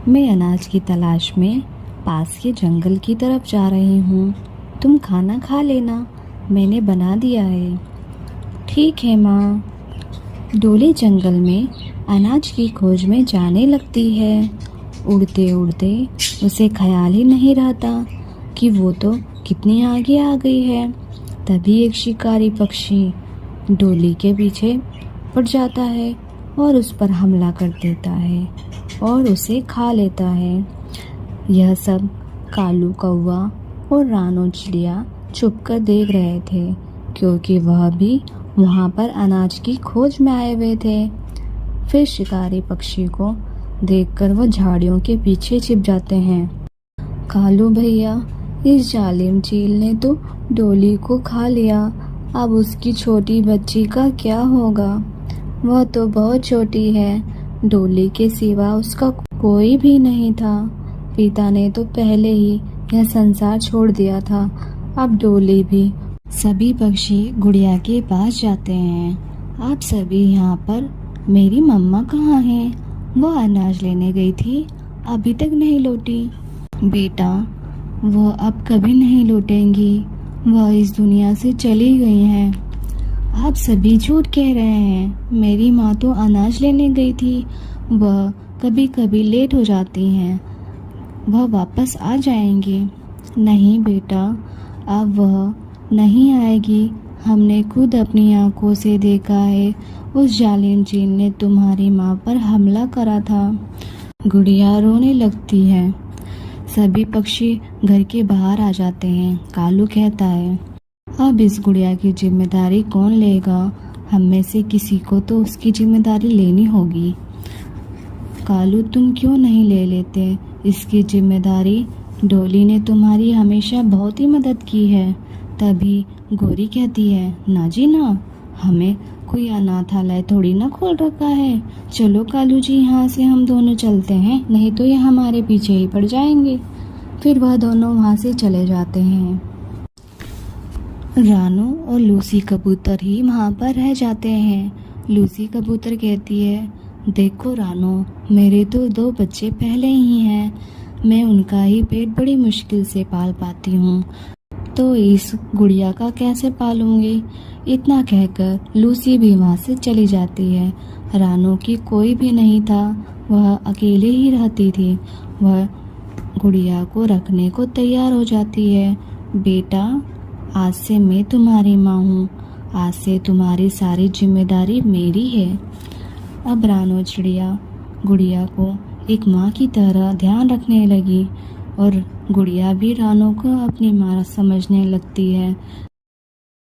मैं अनाज की तलाश में पास के जंगल की तरफ जा रही हूँ। तुम खाना खा लेना, मैंने बना दिया है। ठीक है माँ। डोली जंगल में अनाज की खोज में जाने लगती है। उड़ते उड़ते उसे ख्याल ही नहीं रहता कि वो तो कितनी आगे आ गई है। तभी एक शिकारी पक्षी डोली के पीछे पड़ जाता है और उस पर हमला कर देता है और उसे खा लेता है। यह सब कालू कौवा और रानो चिड़िया छुपकर देख रहे थे, क्योंकि वह भी वहाँ पर अनाज की खोज में आए हुए थे। फिर शिकारी पक्षी को देखकर वो झाड़ियों के पीछे छिप जाते हैं। कालू भैया, इस जालिम चील ने तो डोली को खा लिया, अब उसकी छोटी बच्ची का क्या होगा? वह तो बहुत छोटी है, डोली के सिवा उसका कोई भी नहीं था। पिता ने तो पहले ही यह संसार छोड़ दिया था, अब डोली भी। सभी पक्षी गुड़िया के पास जाते हैं। आप सभी यहाँ पर, मेरी मम्मा कहाँ हैं? वो अनाज लेने गई थी, अभी तक नहीं लौटी। बेटा, वो अब कभी नहीं लौटेंगी, वह इस दुनिया से चली गई हैं। आप सभी झूठ कह रहे हैं, मेरी माँ तो अनाज लेने गई थी, वह कभी कभी लेट हो जाती हैं, वह वापस आ जाएंगी। नहीं बेटा, अब वह नहीं आएगी, हमने खुद अपनी आंखों से देखा है, उस जालिम चील ने तुम्हारी माँ पर हमला करा था। गुड़िया रोने लगती है। सभी पक्षी घर के बाहर आ जाते हैं। कालू कहता है, अब इस गुड़िया की जिम्मेदारी कौन लेगा? हम में से किसी को तो उसकी जिम्मेदारी लेनी होगी। कालू, तुम क्यों नहीं ले लेते इसकी जिम्मेदारी? डोली ने तुम्हारी हमेशा बहुत ही मदद की है। तभी गोरी कहती है, ना जी ना, हमें कोई अनाथालय थोड़ी ना खोल रखा है। चलो कालू जी, यहाँ से हम दोनों चलते हैं, नहीं तो ये हमारे पीछे ही पड़ जाएंगे। फिर वह दोनों वहाँ से चले जाते हैं। रानू और लूसी कबूतर ही वहाँ पर रह जाते हैं। लूसी कबूतर कहती है, देखो रानू, मेरे तो 2 बच्चे पहले ही हैं, मैं उनका ही पेट बड़ी मुश्किल से पाल पाती हूँ, तो इस गुड़िया का कैसे पालूंगी? इतना कहकर लूसी भी वहाँ से चली जाती है। रानू की कोई भी नहीं था, वह अकेले ही रहती थी। वह गुड़िया को रखने को तैयार हो जाती है। बेटा, आज से मैं तुम्हारी माँ हूँ, आज से तुम्हारी सारी जिम्मेदारी मेरी है। अब रानो चिड़िया गुड़िया को एक माँ की तरह ध्यान रखने लगी और गुड़िया भी रानो को अपनी माँ समझने लगती है।